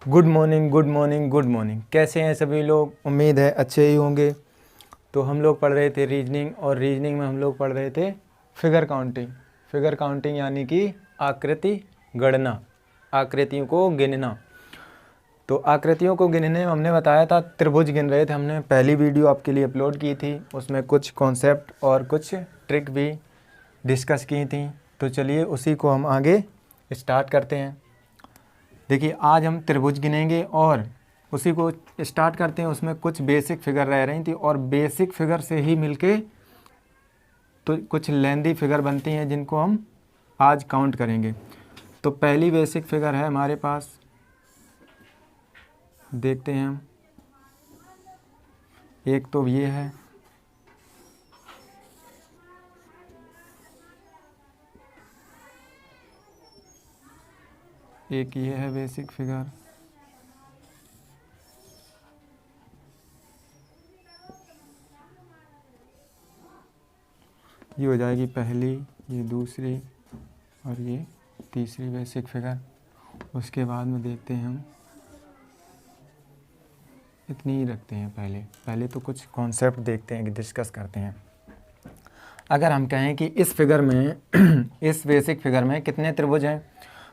Good morning, good morning, good morning. कैसे हैं सभी लोग? उम्मीद है अच्छे ही होंगे। तो हम लोग पढ़ रहे थे रीजनिंग, और रीजनिंग में हम लोग पढ़ रहे थे फिगर काउंटिंग। फिगर काउंटिंग यानी कि आकृति गणना, आकृतियों को गिनना। तो आकृतियों को गिनने में हमने बताया था, त्रिभुज गिन रहे थे। हमने पहली वीडियो आपके लिए अपलोड की थी, उसमें कुछ कॉन्सेप्ट और कुछ ट्रिक भी डिस्कस की थी। तो चलिए उसी को हम आगे स्टार्ट करते हैं। देखिए, आज हम त्रिभुज गिनेंगे और उसी को स्टार्ट करते हैं। उसमें कुछ बेसिक फिगर रह रही थी, और बेसिक फिगर से ही मिलके तो कुछ लेंदी फिगर बनती हैं जिनको हम आज काउंट करेंगे। तो पहली बेसिक फिगर है हमारे पास, देखते हैं हम। एक तो ये है, एक ये है बेसिक फिगर, ये हो जाएगी पहली, ये दूसरी और ये तीसरी बेसिक फिगर। उसके बाद में देखते हैं हम, इतनी ही रखते हैं। पहले तो कुछ कॉन्सेप्ट देखते हैं कि डिस्कस करते हैं। अगर हम कहें कि इस फिगर में इस बेसिक फिगर में कितने त्रिभुज हैं,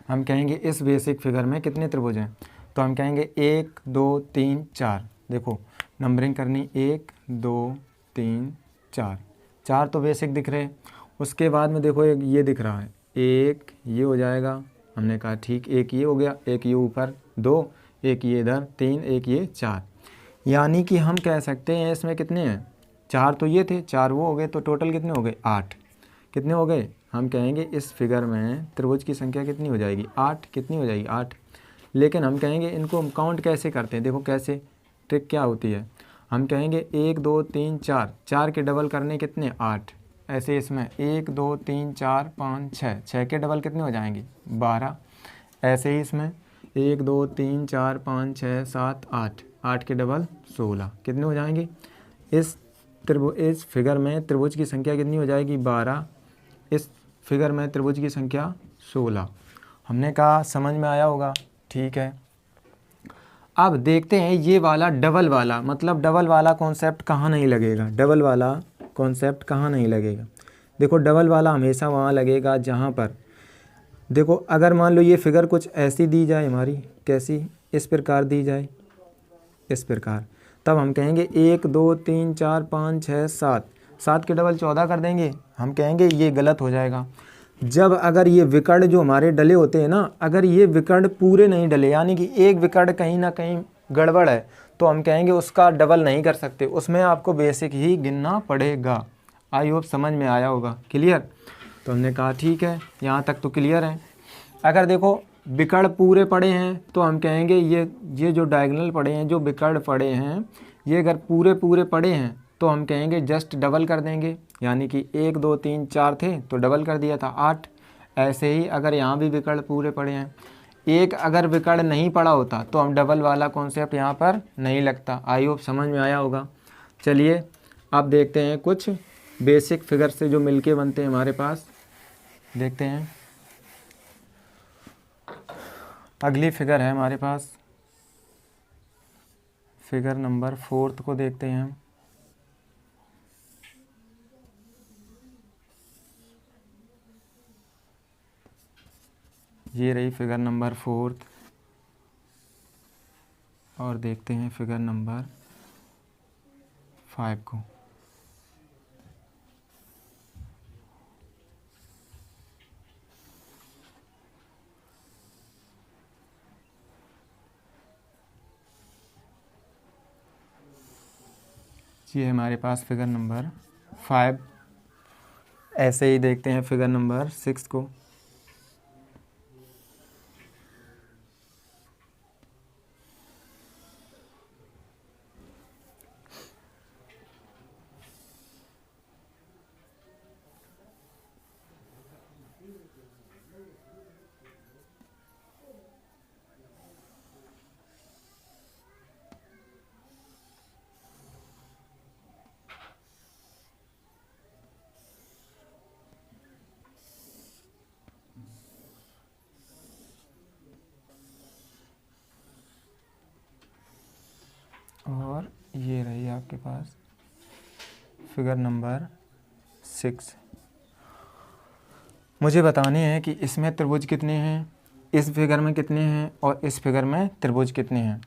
हम कहेंगे इस बेसिक फिगर में कितने त्रिभुज हैं, तो हम कहेंगे 1 2 3 4। देखो नंबरिंग करनी, 1 2 3 4, 4 तो बेसिक दिख रहे। उसके बाद में देखो एक ये दिख रहा है, एक ये हो जाएगा। हमने कहा ठीक, एक ये हो गया, एक ये ऊपर, 2, एक ये इधर, 3, एक ये 4। यानी कि हम कह सकते हैं इसमें कितने हैं, 4 तो ये थे, 4 वो हो गए, तो टोटल कितने हो गए, 8। कितने हो गए, हम कहेंगे इस फिगर में त्रिभुज की संख्या कितनी हो जाएगी, 8। कितनी हो जाएगी, 8। लेकिन हम कहेंगे इनको हम काउंट कैसे करते हैं, देखो कैसे, ट्रिक क्या होती है। हम कहेंगे 1 2 3 4, 4 के डबल करने कितने, 8। ऐसे इसमें 1 2 3 4 5 6, 6 के डबल कितने हो जाएंगे, 12। ऐसे ही इसमें 1 2 3 4 5 6 7 8, 8 के डबल 16, कितने हो जाएंगे। इस फिगर में त्रिभुज की संख्या कितनी हो जाएगी, 12। इस फिगर में त्रिभुज की संख्या 16। हमने कहा समझ में आया होगा, ठीक है। अब देखते हैं ये वाला डबल वाला, मतलब डबल वाला कॉन्सेप्ट कहाँ नहीं लगेगा, डबल वाला कॉन्सेप्ट कहाँ नहीं लगेगा। देखो डबल वाला हमेशा वहाँ लगेगा जहाँ पर, देखो अगर मान लो ये फिगर कुछ ऐसी दी जाए हमारी, कैसी, इस प्रकार दी जाए, इस प्रकार, तब हम कहेंगे 1 2 3 4 5 6 7, 7 के डबल 14 कर देंगे। हम कहेंगे ये गलत हो जाएगा। जब अगर ये विकर्ण जो हमारे डले होते हैं ना, अगर ये विकर्ण पूरे नहीं डले, यानी कि एक विकर्ण कहीं ना कहीं गड़बड़ है, तो हम कहेंगे उसका डबल नहीं कर सकते, उसमें आपको बेसिक ही गिनना पड़ेगा। आई होप समझ में आया होगा, क्लियर। तो हमने कहा ठीक है, यहाँ तक तो क्लियर है। अगर देखो विकर्ण पूरे पड़े हैं, तो हम कहेंगे ये जो डायगोनल पड़े हैं, जो विकर्ण पड़े हैं, ये अगर पूरे पूरे पड़े हैं तो हम कहेंगे जस्ट डबल कर देंगे। यानी कि 1 2 3 4 थे तो डबल कर दिया था, 8। ऐसे ही अगर यहाँ भी विकर्ण पूरे पड़े हैं, एक अगर विकर्ण नहीं पड़ा होता तो हम डबल वाला कॉन्सेप्ट यहाँ पर नहीं लगता। आई होप समझ में आया होगा। चलिए अब देखते हैं कुछ बेसिक फिगर से जो मिलके बनते हैं हमारे पास, देखते हैं। अगली फिगर है हमारे पास, फिगर नंबर 4 को देखते हैं हम। ये रही फिगर नंबर 4, और देखते हैं फिगर नंबर 5 को। ये है हमारे पास फिगर नंबर 5। ऐसे ही देखते हैं फिगर नंबर 6 को। और ये रही आपके पास फिगर नंबर 6। मुझे बताने हैं कि इसमें त्रिभुज कितने हैं, इस फिगर में कितने हैं और इस फिगर में त्रिभुज कितने हैं।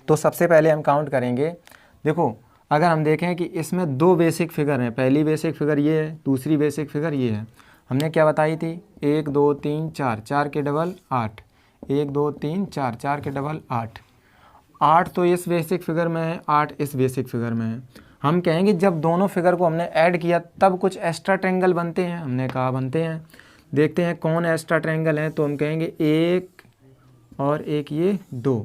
तो सबसे पहले हम काउंट करेंगे। देखो अगर हम देखें कि इसमें दो बेसिक फिगर हैं, पहली बेसिक फिगर ये है, दूसरी बेसिक फिगर ये है। हमने क्या बताई थी, 1 2 3 4, 4 के डबल 8, 1 2 3 4, 4 के डबल 8, 8 तो इस बेसिक फिगर में है, 8 इस बेसिक फिगर में है। हम कहेंगे जब दोनों फिगर को हमने ऐड किया तब कुछ एक्स्ट्रा ट्रायंगल बनते हैं। हमने कहा बनते हैं, देखते हैं कौन एक्स्ट्रा ट्रायंगल है। तो हम कहेंगे एक और एक ये 2।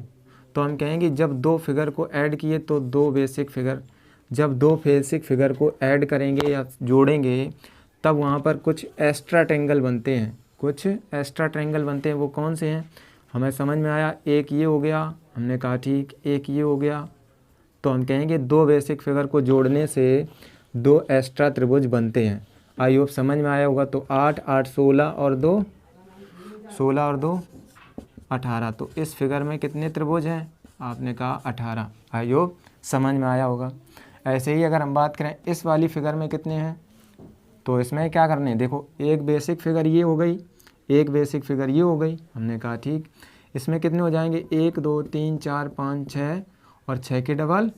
तो हम कहेंगे जब दो फिगर को ऐड किए तो दो बेसिक फिगर, जब दो बेसिक फिगर को ऐड करेंगे या जोड़ेंगे तब वहाँ पर कुछ एक्स्ट्रा ट्रायंगल बनते हैं, कुछ एक्स्ट्रा ट्रायंगल बनते हैं। वो कौन से हैं हमें समझ में आया। एक ये हो गया, हमने कहा ठीक, एक ये हो गया। तो हम कहेंगे दो बेसिक फिगर को जोड़ने से दो एक्स्ट्रा त्रिभुज बनते हैं। आई होप समझ में आया होगा। तो 8 8 16 और 2 16 और 2 18। तो इस फिगर में कितने त्रिभुज हैं, आपने कहा 18। आई होप समझ में आया होगा। ऐसे ही अगर हम बात करें इस वाली फिगर में कितने हैं, तो इसमें क्या करने, देखो एक बेसिक फिगर ये हो गई, एक बेसिक फिगर ये हो गई। हमने कहा ठीक, इसमें कितने हो जाएंगे, 1 2 3 4 5 6 और 6 के डबल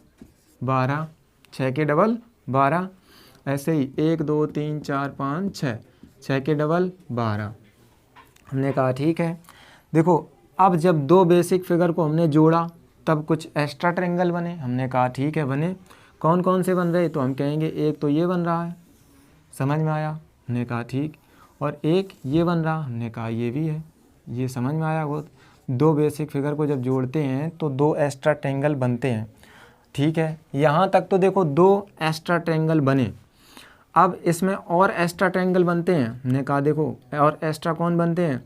12, 6 के डबल 12। ऐसे ही 1 2 3 4 5 6, 6 के डबल 12। हमने कहा ठीक है। देखो अब जब दो बेसिक फिगर को हमने जोड़ा तब कुछ एक्स्ट्रा ट्रायंगल बने। हमने कहा ठीक है बने। कौन कौन से बन रहे, तो हम कहेंगे एक तो ये बन रहा है, समझ में आया। हमने कहा ठीक, और एक ये बन रहा, हमने कहा ये भी है, ये समझ में आया। वो दो बेसिक फिगर को जब जोड़ते हैं तो दो एक्स्ट्रा ट्रायंगल बनते हैं। ठीक है, यहाँ तक तो देखो दो एक्स्ट्रा ट्रायंगल बने। अब इसमें और एक्स्ट्रा ट्रायंगल बनते हैं। हमने कहा देखो और एक्स्ट्रा कौन बनते हैं,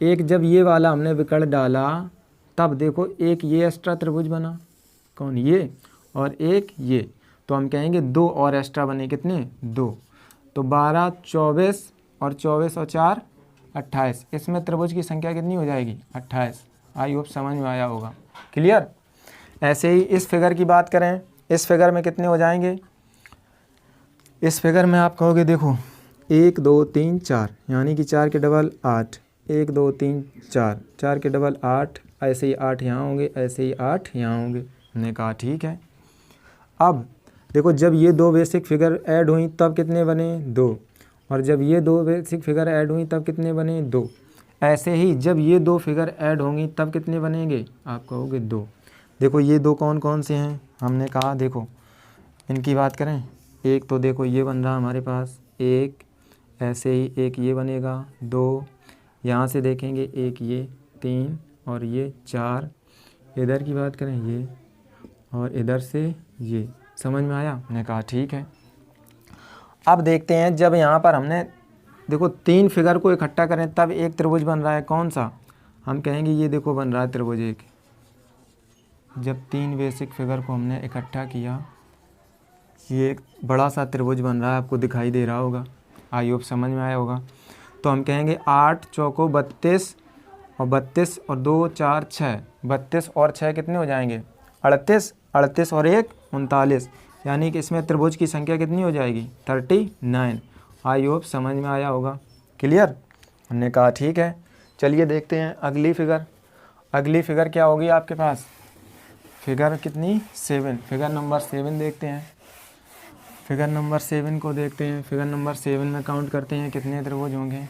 एक जब ये वाला हमने विकर्ण डाला तब देखो एक ये एक्स्ट्रा त्रिभुज बना, कौन ये, और एक ये। तो हम कहेंगे दो और एक्स्ट्रा बने, कितने, 2। तो 12 24 और 24 और 4 28। इसमें त्रिभुज की संख्या कितनी हो जाएगी, 28। आई होप समझ में आया होगा, क्लियर। ऐसे ही इस फिगर की बात करें, इस फिगर में कितने हो जाएंगे, इस फिगर में आप कहोगे देखो 1 2 3 4, यानी कि 4 के डबल 8, 1 2 3 4, 4 के डबल 8। ऐसे ही 8 यहाँ होंगे, ऐसे ही 8 यहाँ होंगे। हमने कहा ठीक है। अब देखो जब ये दो बेसिक फिगर ऐड हुई तब कितने बने, 2, और जब ये दो बेसिक फिगर ऐड हुई तब कितने बने, 2। ऐसे ही जब ये दो फिगर ऐड होंगी तब कितने बनेंगे, आप कहोगे 2। देखो ये दो कौन कौन से हैं, हमने कहा देखो इनकी बात करें। एक तो देखो ये बन रहा हमारे पास, एक, ऐसे ही एक ये बनेगा 2, यहाँ से देखेंगे एक ये 3 और ये 4। इधर की बात करें ये, और इधर से ये। समझ में आया, मैंने कहा ठीक है। अब देखते हैं जब यहाँ पर हमने देखो 3 फिगर को इकट्ठा करें तब एक त्रिभुज बन रहा है, कौन सा, हम कहेंगे ये देखो बन रहा है त्रिभुज एक। जब 3 बेसिक फिगर को हमने इकट्ठा किया ये एक बड़ा सा त्रिभुज बन रहा है, आपको दिखाई दे रहा होगा। आई होप समझ में आया होगा। तो हम कहेंगे 8 चौको 32 और 32 और 2 4 6, 32 और 6 कितने हो जाएंगे, 38, 38 और 1 39, यानी कि इसमें त्रिभुज की संख्या कितनी हो जाएगी, 39। आई होप समझ में आया होगा, क्लियर। हमने कहा ठीक है। चलिए देखते हैं अगली फिगर। अगली फिगर क्या होगी आपके पास, फिगर कितनी, 7, फिगर नंबर 7 देखते हैं। फिगर नंबर 7 को देखते हैं। फिगर नंबर 7 में काउंट करते हैं कितने त्रिभुज होंगे।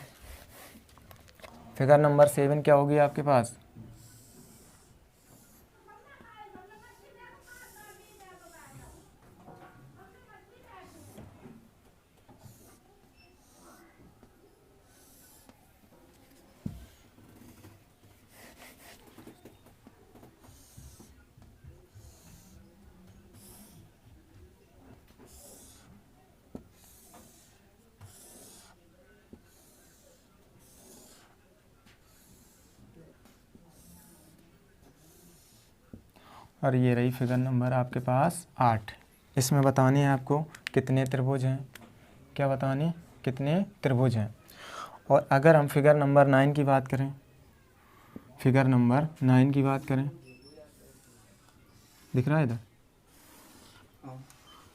फिगर नंबर 7 क्या होगी आपके पास, और ये रही फिगर नंबर आपके पास 8। इसमें बताने हैं आपको कितने त्रिभुज हैं, क्या बताने, कितने त्रिभुज हैं। और अगर हम फिगर नंबर 9 की बात करें, फिगर नंबर 9 की बात करें, दिख रहा है इधर,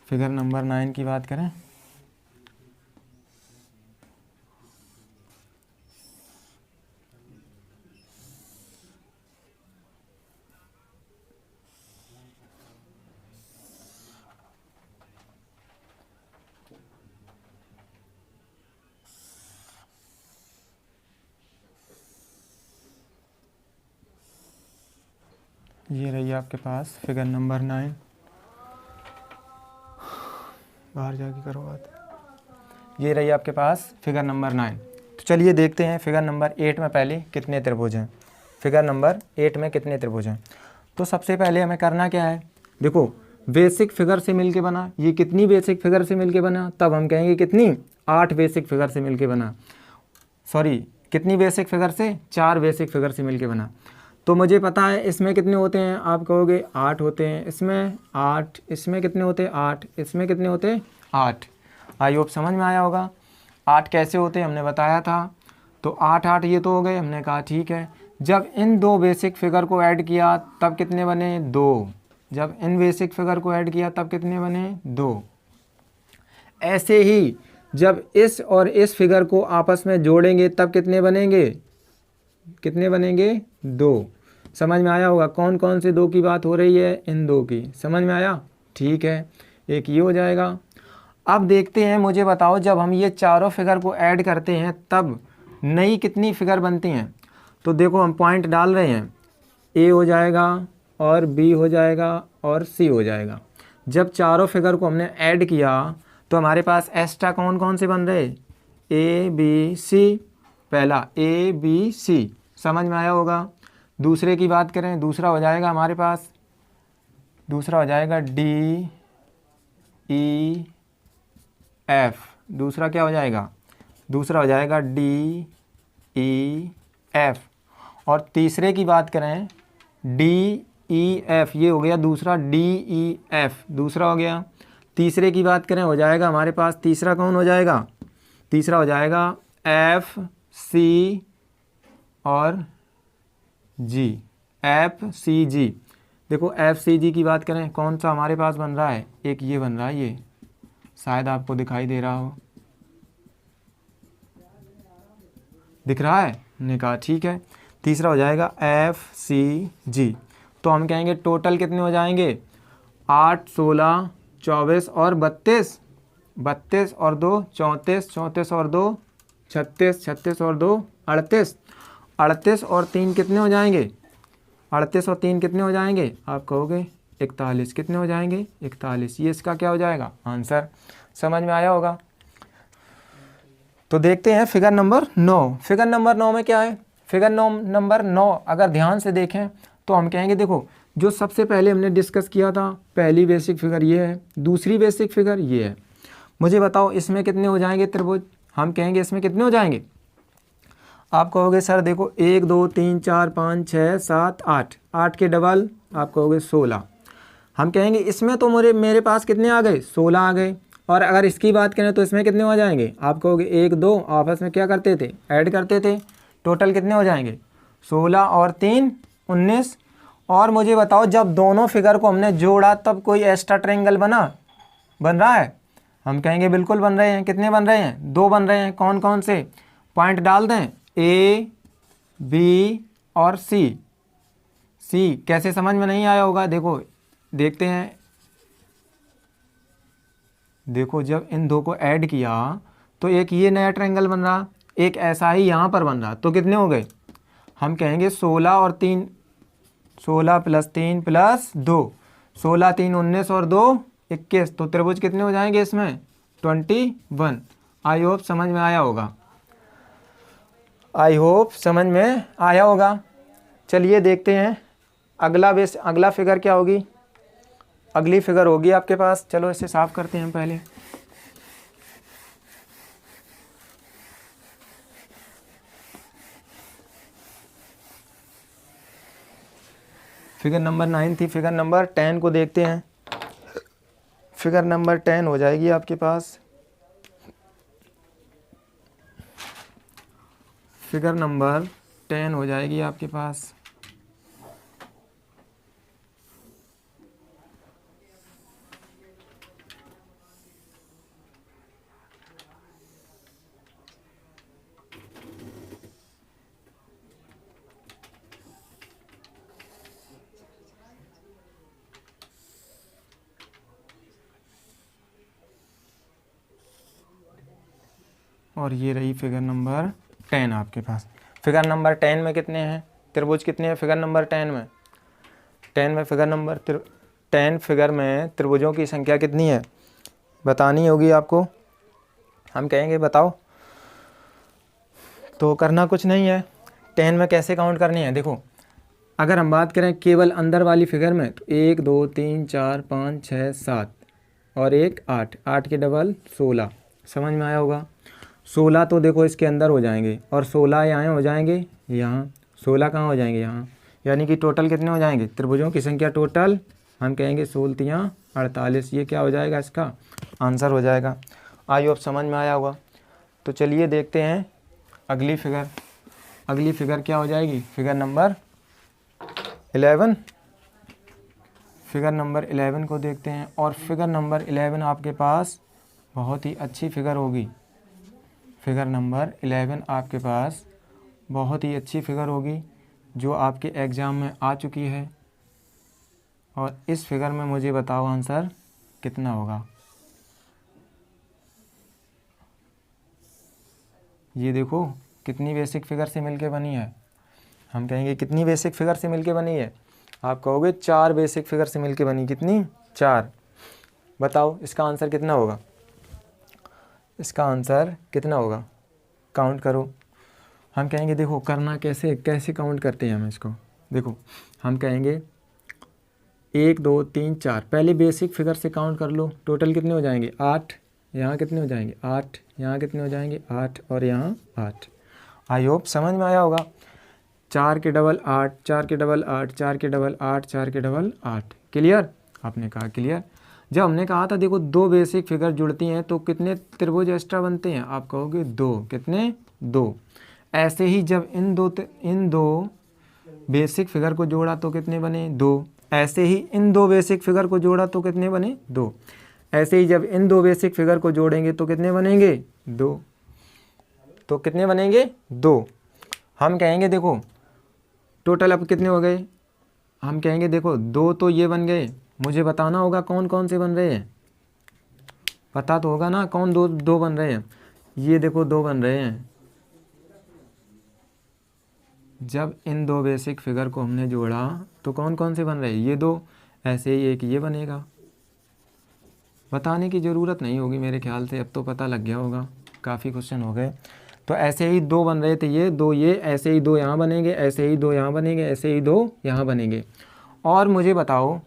फिगर नंबर 9 की बात करें, ये रही आपके पास फिगर नंबर 9। बाहर जाके करो बात। ये रही आपके पास फिगर नंबर 9। तो चलिए देखते हैं फिगर नंबर 8 में पहले कितने त्रिभुज हैं। फिगर नंबर 8 में कितने त्रिभुज हैं। तो सबसे पहले हमें करना क्या है, देखो बेसिक फिगर से मिलके बना, ये कितनी बेसिक फिगर से मिलके बना, तब हम कहेंगे कितनी, 8 बेसिक फिगर से मिलके बना, सॉरी कितनी बेसिक फिगर से, 4 बेसिक फिगर से मिलके बना। तो मुझे पता है इसमें कितने होते हैं, आप कहोगे 8 होते हैं, इसमें 8, इसमें कितने होते हैं 8, इसमें कितने होते हैं 8। आई होप समझ में आया होगा। 8 कैसे होते हैं हमने बताया था। तो 8 8 ये तो हो गए, हमने कहा ठीक है। जब इन दो बेसिक फिगर को ऐड किया तब कितने बने 2, जब इन बेसिक फिगर को ऐड किया तब कितने बने 2। ऐसे ही जब इस और इस फिगर को आपस में जोड़ेंगे तब कितने बनेंगे, कितने बनेंगे 2। समझ में आया होगा कौन कौन से 2 की बात हो रही है, इन 2 की। समझ में आया, ठीक है, एक ये हो जाएगा। अब देखते हैं, मुझे बताओ जब हम ये चारों फिगर को ऐड करते हैं तब नई कितनी फिगर बनती हैं। तो देखो हम पॉइंट डाल रहे हैं, ए हो जाएगा और बी हो जाएगा और सी हो जाएगा। जब चारों फिगर को हमने ऐड किया तो हमारे पास एक्स्ट्रा कौन कौन से बन रहे, ए बी सी, पहला ए बी सी, समझ में आया होगा। दूसरे की बात करें, दूसरा हो जाएगा हमारे पास, दूसरा हो जाएगा डी ई एफ, दूसरा क्या हो जाएगा, दूसरा हो जाएगा डी ई एफ। और तीसरे की बात करें डी ई एफ, ये हो गया दूसरा डी ई एफ, दूसरा हो गया। तीसरे की बात करें हो जाएगा हमारे पास, तीसरा कौन हो जाएगा, तीसरा हो जाएगा एफ सी और जी, एफ सी जी। देखो एफ सी जी की बात करें कौन सा हमारे पास बन रहा है, एक ये बन रहा है, ये शायद आपको दिखाई दे रहा हो, दिख रहा है, हमने कहा ठीक है। तीसरा हो जाएगा एफ सी जी। तो हम कहेंगे टोटल कितने हो जाएंगे, 8 16 24 और 32, 32 और 2 34, 34 और 2 36, 36 और 2 38, 38 और 3 कितने हो जाएंगे, 38 और 3 कितने हो जाएंगे, आप कहोगे 41, कितने हो जाएंगे 41। ये इसका क्या हो जाएगा आंसर। समझ में आया होगा। तो देखते हैं फिगर नंबर 9। फिगर नंबर 9 में क्या है, फिगर नंबर 9 अगर ध्यान से देखें तो हम कहेंगे देखो जो सबसे पहले हमने डिस्कस किया था, पहली बेसिक फिगर ये है, दूसरी बेसिक फिगर ये है। मुझे बताओ इसमें कितने हो जाएंगे त्रिभुज, हम कहेंगे इसमें कितने हो जाएंगे। आप कहोगे सर देखो 1 2 3 4 5 6 7 8, 8 के डबल आप कहोगे 16। हम कहेंगे इसमें तो मेरे पास कितने आ गए, 16 आ गए। और अगर इसकी बात करें तो इसमें कितने हो जाएंगे, आप कहोगे 1 2 आपस में क्या करते थे, ऐड करते थे। टोटल कितने हो जाएंगे 16 और 3 19। और मुझे बताओ जब दोनों फिगर को हमने जोड़ा तब कोई एक्स्ट्रा ट्रायंगल बन रहा है, हम कहेंगे बिल्कुल बन रहे हैं। कितने बन रहे हैं, 2 बन रहे हैं। कौन कौन से, पॉइंट डाल दें, ए बी और सी। सी कैसे समझ में नहीं आया होगा, देखो देखते हैं। देखो जब इन 2 को ऐड किया तो एक ये नया ट्रायंगल बन रहा, एक ऐसा ही यहाँ पर बन रहा। तो कितने हो गए, हम कहेंगे 16 और 3, 16 + 3 + 2, 16 3 19 और 2 21। तो त्रिभुज कितने हो जाएंगे इसमें 21। आई होप समझ में आया होगा, आई होप समझ में आया होगा। चलिए देखते हैं अगला फिगर क्या होगी। अगली फिगर होगी आपके पास, चलो इसे साफ करते हैं पहले। फिगर नंबर 9 थी, फिगर नंबर 10 को देखते हैं। फिगर नंबर 10 हो जाएगी आपके पास, फिगर नंबर 10 हो जाएगी आपके पास। और ये रही फिगर नंबर 10 आपके पास। फिगर नंबर 10 में कितने हैं त्रिभुज, कितने हैं फिगर नंबर 10 में? 10 फिगर में त्रिभुजों की संख्या कितनी है बतानी होगी आपको। हम कहेंगे बताओ, तो करना कुछ नहीं है। 10 में कैसे काउंट करनी है, देखो अगर हम बात करें केवल अंदर वाली फिगर में तो 1 2 3 4 5 6 7 और 1 8, 8 के डबल 16, समझ में आया होगा। 16 तो देखो इसके अंदर हो जाएंगे और 16 यहाँ हो जाएंगे, यहाँ 16 कहाँ हो जाएंगे, यहाँ, यानी कि टोटल कितने हो जाएंगे त्रिभुजों की संख्या टोटल, हम कहेंगे 16 48। ये क्या हो जाएगा, इसका आंसर हो जाएगा। आई होप समझ में आया होगा। तो चलिए देखते हैं अगली फिगर। अगली फिगर क्या हो जाएगी, फिगर नंबर 11। फिगर नंबर 11 को देखते हैं और फिगर नंबर 11 आपके पास बहुत ही अच्छी फिगर होगी। फिगर नंबर 11 आपके पास बहुत ही अच्छी फिगर होगी जो आपके एग्ज़ाम में आ चुकी है। और इस फिगर में मुझे बताओ आंसर कितना होगा। ये देखो कितनी बेसिक फिगर से मिलके बनी है। हम कहेंगे कितनी बेसिक फिगर से मिलके बनी है, आप कहोगे 4 बेसिक फिगर से मिलके बनी। कितनी, 4। बताओ इसका आंसर कितना होगा, इसका आंसर कितना होगा, काउंट करो। हम कहेंगे देखो करना कैसे कैसे काउंट करते हैं हम इसको, देखो हम कहेंगे 1 2 3 4, पहले बेसिक फिगर से काउंट कर लो। टोटल कितने हो जाएंगे 8, यहाँ कितने हो जाएंगे 8, यहाँ कितने हो जाएंगे 8 और यहाँ 8। आई होप समझ में आया होगा। 4 के डबल 8, 4 के डबल 8, 4 के डबल 8, 4 के डबल 8। क्लियर, आपने कहा क्लियर। जब हमने कहा था देखो 2 बेसिक फिगर जुड़ती हैं तो कितने त्रिभुज एक्स्ट्रा बनते हैं, आप कहोगे 2। कितने, 2। ऐसे ही जब इन दो बेसिक फिगर को जोड़ा तो कितने बने, 2। ऐसे ही इन 2 बेसिक फिगर को जोड़ा तो कितने बने, 2। ऐसे ही जब इन 2 बेसिक फिगर को जोड़ेंगे तो कितने बनेंगे, 2। तो कितने बनेंगे, 2। हम कहेंगे देखो टोटल अब कितने हो गए, हम कहेंगे देखो 2 तो ये बन गए। मुझे बताना होगा कौन कौन से बन रहे हैं, पता तो होगा ना कौन दो बन रहे हैं। ये देखो 2 बन रहे हैं। जब इन 2 बेसिक फिगर को हमने जोड़ा तो कौन कौन से बन रहे हैं, ये 2। ऐसे ही एक ये बनेगा। बताने की ज़रूरत नहीं होगी मेरे ख्याल से, अब तो पता लग गया होगा, काफ़ी क्वेश्चन हो गए। तो ऐसे ही 2 बन रहे थे, ये 2, ये ऐसे ही 2 यहाँ बनेंगे, ऐसे ही 2 यहाँ बनेंगे, ऐसे ही 2 यहाँ बनेंगे। और मुझे बताओ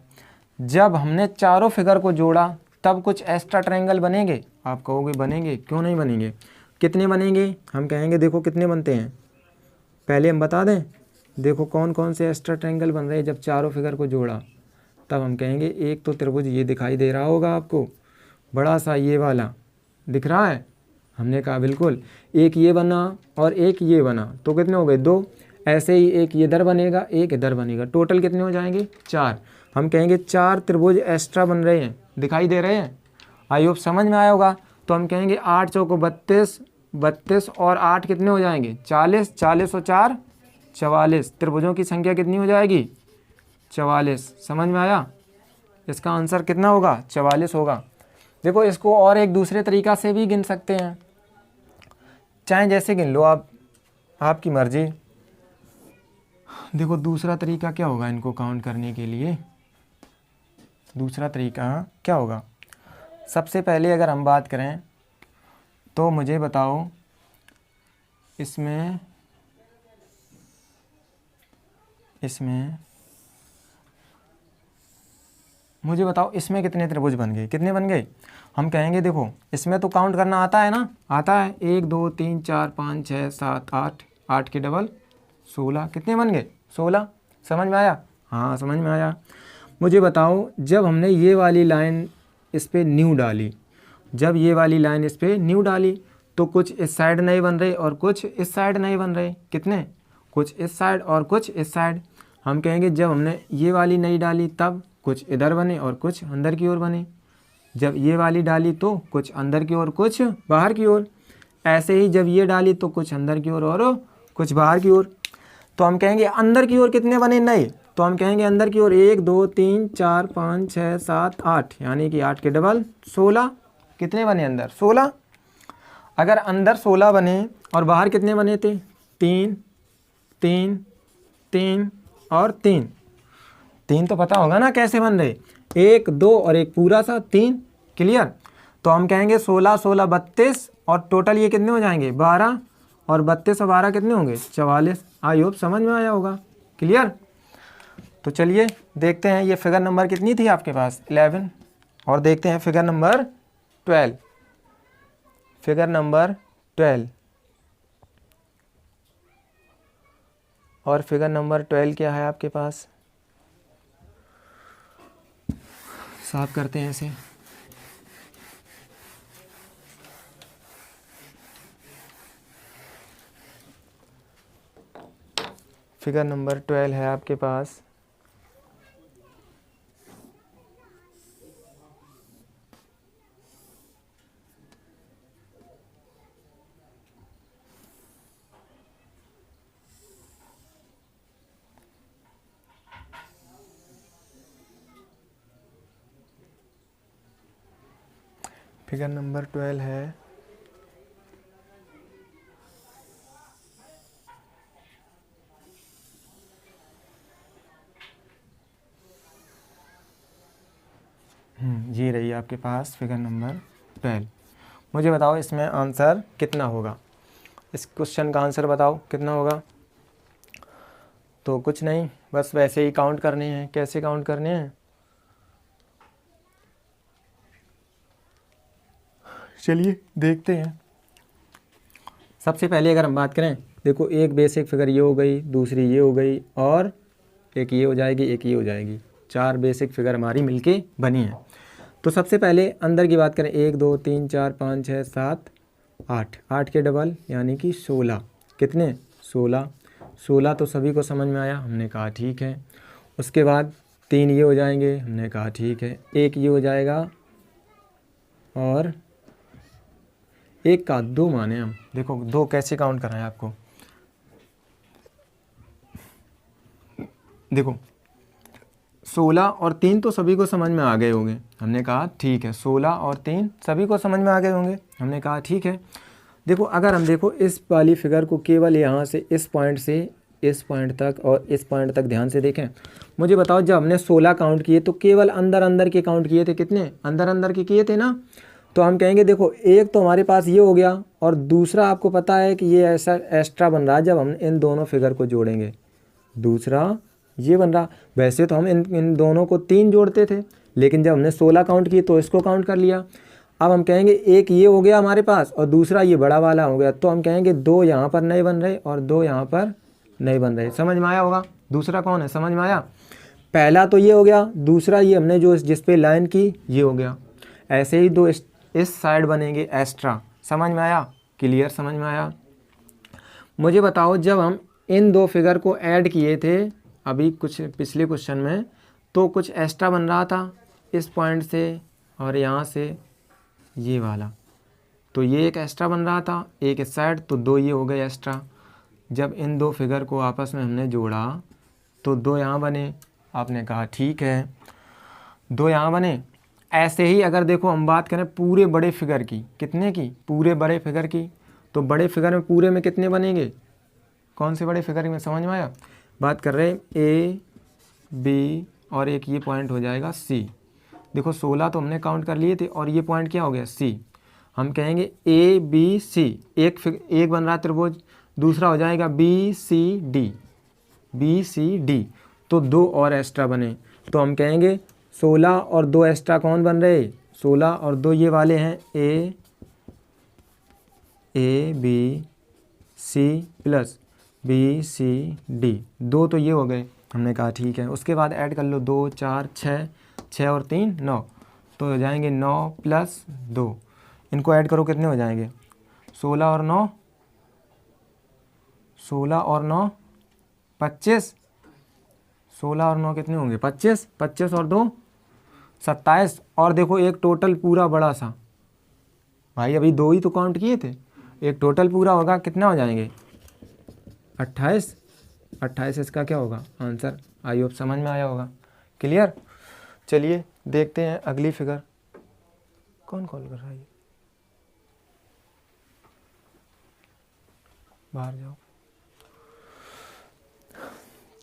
जब हमने चारों फिगर को जोड़ा तब कुछ एक्स्ट्रा ट्रायंगल बनेंगे, आप कहोगे बनेंगे, क्यों नहीं बनेंगे। कितने बनेंगे, हम कहेंगे देखो कितने बनते हैं, पहले हम बता दें। देखो कौन कौन से एक्स्ट्रा ट्रायंगल बन रहे हैं जब चारों फिगर को जोड़ा। तब हम कहेंगे एक तो त्रिभुज ये दिखाई दे रहा होगा आपको, बड़ा सा ये वाला दिख रहा है, हमने कहा बिल्कुल। एक ये बना और एक ये बना तो कितने हो गए, 2। ऐसे ही एक इधर बनेगा, एक इधर बनेगा, टोटल कितने हो जाएंगे, 4। हम कहेंगे 4 त्रिभुज एक्स्ट्रा बन रहे हैं, दिखाई दे रहे हैं। आई होप समझ में आया होगा। तो हम कहेंगे 8 चौको 32, 32 और 8 कितने हो जाएंगे, 40, 40 और 4 44। त्रिभुजों की संख्या कितनी हो जाएगी, 44। समझ में आया, इसका आंसर कितना होगा, 44 होगा। देखो इसको और एक दूसरे तरीक़ा से भी गिन सकते हैं, चाहे जैसे गिन लो आप, आपकी मर्जी। देखो दूसरा तरीका क्या होगा इनको काउंट करने के लिए, दूसरा तरीका क्या होगा। सबसे पहले अगर हम बात करें तो मुझे बताओ इसमें मुझे बताओ इसमें कितने त्रिभुज बन गए, कितने बन गए। हम कहेंगे देखो इसमें तो काउंट करना आता है ना, आता है। 1 2 3 4 5 6 7 8, 8 के डबल 16, कितने बन गए, 16। समझ में आया, हाँ समझ में आया। मुझे बताओ जब हमने ये वाली लाइन इस पर न्यू डाली, जब ये वाली लाइन इस पर न्यू डाली तो कुछ इस साइड नहीं बन रहे और कुछ इस साइड नहीं बन रहे। कितने, कुछ इस साइड और कुछ इस साइड। हम कहेंगे जब हमने ये वाली नहीं डाली तब कुछ इधर बने और कुछ अंदर की ओर बने। जब ये वाली डाली तो कुछ अंदर की ओर कुछ बाहर की ओर। ऐसे ही जब ये डाली तो कुछ अंदर की ओर और कुछ बाहर की ओर। तो हम कहेंगे अंदर की ओर कितने बने, नहीं। तो हम कहेंगे अंदर की ओर 1 2 3 4 5 6 7 8, यानी कि 8 के डबल 16। कितने बने अंदर, 16। अगर अंदर 16 बने और बाहर कितने बने थे, 3 3 3 और 3, 3 तो पता होगा ना कैसे बन रहे, 1 2 और एक पूरा सा 3, क्लियर। तो हम कहेंगे 16 16 32 और टोटल ये कितने हो जाएंगे 12, और 32 और 12 कितने होंगे 44। आई होप समझ में आया होगा, क्लियर। तो चलिए देखते हैं ये फिगर नंबर कितनी थी आपके पास 11, और देखते हैं फिगर नंबर 12। फिगर नंबर 12, और फिगर नंबर 12 क्या है आपके पास, साफ करते हैं इसे। फिगर नंबर 12 है आपके पास फिगर नंबर 12 है ये रही आपके पास फिगर नंबर 12। मुझे बताओ इसमें आंसर कितना होगा, इस क्वेश्चन का आंसर बताओ कितना होगा। तो कुछ नहीं, बस वैसे ही काउंट करने हैं। कैसे काउंट करने हैं, चलिए देखते हैं। सबसे पहले अगर हम बात करें, देखो एक बेसिक फिगर ये हो गई, दूसरी ये हो गई, और एक ये हो जाएगी, एक ये हो जाएगी। 4 बेसिक फिगर हमारी मिलके बनी है। तो सबसे पहले अंदर की बात करें, 1 2 3 4 5 6 7 8, 8 के डबल यानी कि 16, कितने 16, 16 तो सभी को समझ में आया, हमने कहा ठीक है। उसके बाद 3 ये हो जाएंगे, हमने कहा ठीक है। एक ये हो जाएगा, और एक का 2 माने हम। देखो 2 कैसे काउंट कराएं आपको, देखो 16 और 3 तो सभी को समझ में आ गए होंगे, हमने कहा ठीक है। 16 और 3 सभी को समझ में आ गए होंगे, हमने कहा ठीक है। देखो अगर हम देखो इस वाली फिगर को केवल यहाँ से इस पॉइंट से इस पॉइंट तक और इस पॉइंट तक ध्यान से देखें, मुझे बताओ जब हमने 16 काउंट किए तो केवल अंदर अंदर के काउंट किए थे, कितने अंदर अंदर के किए थे ना। तो हम कहेंगे देखो एक तो हमारे पास ये हो गया, और दूसरा आपको पता है कि ये ऐसा एक्स्ट्रा बन रहा है जब हम इन दोनों फिगर को जोड़ेंगे, दूसरा ये बन रहा। वैसे तो हम इन दोनों को 3 जोड़ते थे, लेकिन जब हमने 16 काउंट किए तो इसको काउंट कर लिया। अब हम कहेंगे एक ये हो गया हमारे पास और दूसरा ये बड़ा वाला हो गया, तो हम कहेंगे 2 यहाँ पर नहीं बन रहे और 2 यहाँ पर नहीं बन रहे। समझ में आया होगा, दूसरा कौन है, समझ में आया। पहला तो ये हो गया, दूसरा ये हमने जो जिस पे लाइन की ये हो गया। ऐसे ही 2 इस साइड बनेंगे एक्स्ट्रा। समझ में आया, क्लियर, समझ में आया। मुझे बताओ जब हम इन 2 फिगर को ऐड किए थे अभी कुछ पिछले क्वेश्चन में, तो कुछ एक्स्ट्रा बन रहा था इस पॉइंट से और यहाँ से ये वाला, तो ये एक एक्स्ट्रा बन रहा था, एक इस साइड, तो 2 ये हो गए एक्स्ट्रा। जब इन 2 फिगर को आपस में हमने जोड़ा तो 2 यहाँ बने, आपने कहा ठीक है 2 यहाँ बने। ऐसे ही अगर देखो हम बात करें पूरे बड़े फिगर की, कितने की, पूरे बड़े फिगर की, तो बड़े फिगर में पूरे में कितने बनेंगे, कौन से बड़े फिगर में, समझ में आया। बात कर रहे हैं ए बी और एक ये पॉइंट हो जाएगा सी। देखो 16 तो हमने काउंट कर लिए थे और ये पॉइंट क्या हो गया सी। हम कहेंगे ए बी सी, एक बन रहा त्रिभुज, दूसरा हो जाएगा B C D, B C D, तो 2 और एक्स्ट्रा बने। तो हम कहेंगे 16 और 2 एक्स्ट्रा कौन बन रहे, 16 और 2 ये वाले हैं A B C plus B C D, 2 तो ये हो गए, हमने कहा ठीक है। उसके बाद ऐड कर लो 2 4 6, 6 और 3 9, तो हो जाएंगे 9 प्लस 2, इनको ऐड करो कितने हो जाएंगे 16 और 9, 16 और 9 25, 16 और 9 कितने होंगे 25, 25 और 2 27, और देखो एक टोटल पूरा बड़ा सा, भाई अभी 2 ही तो काउंट किए थे, एक टोटल पूरा होगा, कितना हो जाएंगे 28, 28 इसका क्या होगा आंसर। आई होप समझ में आया होगा, क्लियर। चलिए देखते हैं अगली फिगर। कौन कॉल कर रहा है, बाहर जाओ।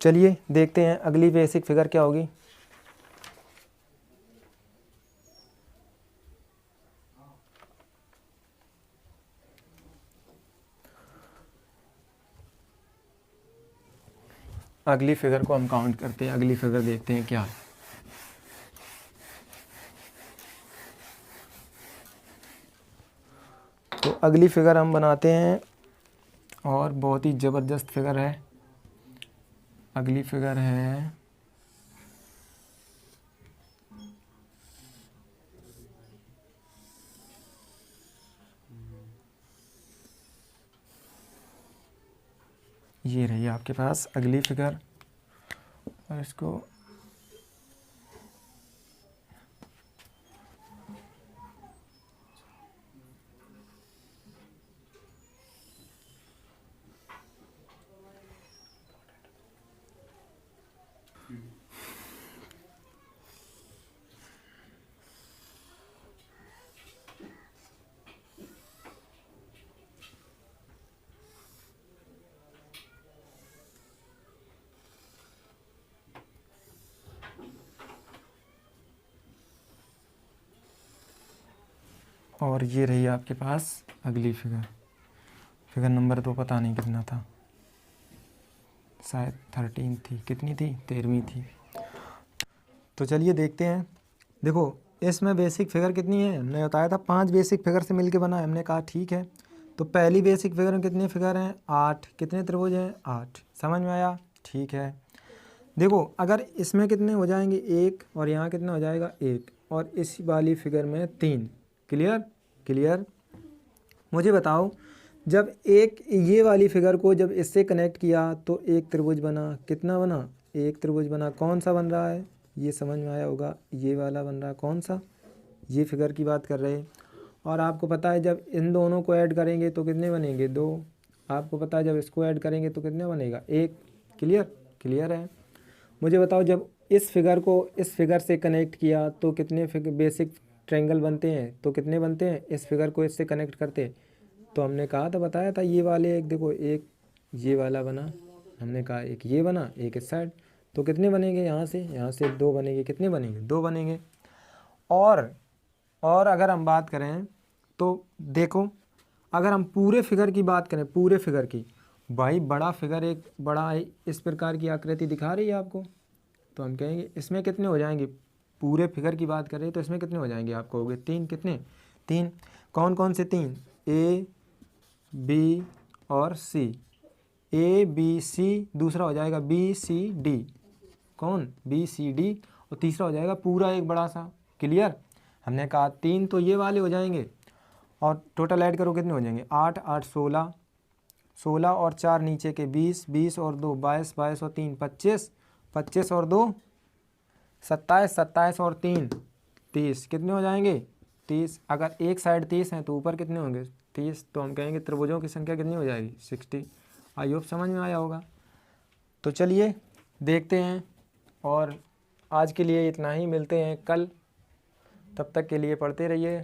चलिए देखते हैं अगली बेसिक फिगर क्या होगी। अगली फिगर को हम काउंट करते हैं, अगली फिगर देखते हैं क्या है। तो अगली फिगर हम बनाते हैं और बहुत ही ज़बरदस्त फिगर है। अगली फिगर है ये रही आपके पास अगली फिगर, और इसको और ये रही आपके पास अगली फिगर। फिगर नंबर तो पता नहीं कितना था, शायद 13 थी, कितनी थी, 13वीं थी। तो चलिए देखते हैं। देखो इसमें बेसिक फिगर कितनी है, हमने बताया था 5 बेसिक फिगर से मिलके बना है। हमने कहा ठीक है। तो पहली बेसिक फिगर में कितने फिगर हैं, 8। कितने त्रिभुज हैं, 8। समझ में आया, ठीक है। देखो अगर इसमें कितने हो जाएंगे, 1, और यहाँ कितना हो जाएगा, 1, और इस वाली फिगर में 3। Clear clear. मुझे बताओ जब एक ये वाली फिगर को जब इससे कनेक्ट किया तो एक त्रिभुज बना, कितना बना, एक त्रिभुज बना। कौन सा बन रहा है, ये समझ में आया होगा, ये वाला बन रहा है। कौन सा, ये फिगर की बात कर रहे हैं। और आपको पता है जब इन दोनों को ऐड करेंगे तो कितने बनेंगे, 2। आपको पता है जब इसको ऐड करेंगे तो कितने बनेगा, 1। क्लियर क्लियर है। मुझे बताओ जब इस फिगर को इस फिगर से कनेक्ट किया तो कितने बेसिक ट्रायंगल बनते हैं, तो कितने बनते हैं, इस फिगर को इससे कनेक्ट करते। तो हमने कहा था, बताया था, ये वाले एक देखो, एक ये वाला बना, हमने कहा एक ये बना, एक इस साइड। तो कितने बनेंगे, यहाँ से 2 बनेंगे। कितने बनेंगे, 2 बनेंगे। और अगर हम बात करें तो देखो अगर हम पूरे फिगर की बात करें, पूरे फिगर की, भाई बड़ा फिगर एक बड़ा इस प्रकार की आकृति दिखा रही है आपको, तो हम कहेंगे इसमें कितने हो जाएंगे, पूरे फिगर की बात करें तो इसमें कितने हो जाएंगे, आपको हो गए 3। कितने, 3। कौन कौन से 3, A B और C। A B C, दूसरा हो जाएगा B C D। कौन, B C D, और तीसरा हो जाएगा पूरा एक बड़ा सा। क्लियर। हमने कहा 3 तो ये वाले हो जाएंगे, और टोटल ऐड करो कितने हो जाएंगे, 8 8 16, 16 और 4 नीचे के 20, 20 और 2 22, 22 और 3 25, 25 और 2 27, 27 और 3 30। कितने हो जाएंगे, 30। अगर एक साइड 30 है तो ऊपर कितने होंगे, 30। तो हम कहेंगे त्रिभुजों की संख्या कितनी हो जाएगी, 60। आई होप समझ में आया होगा। तो चलिए देखते हैं, और आज के लिए इतना ही, मिलते हैं कल। तब तक के लिए पढ़ते रहिए।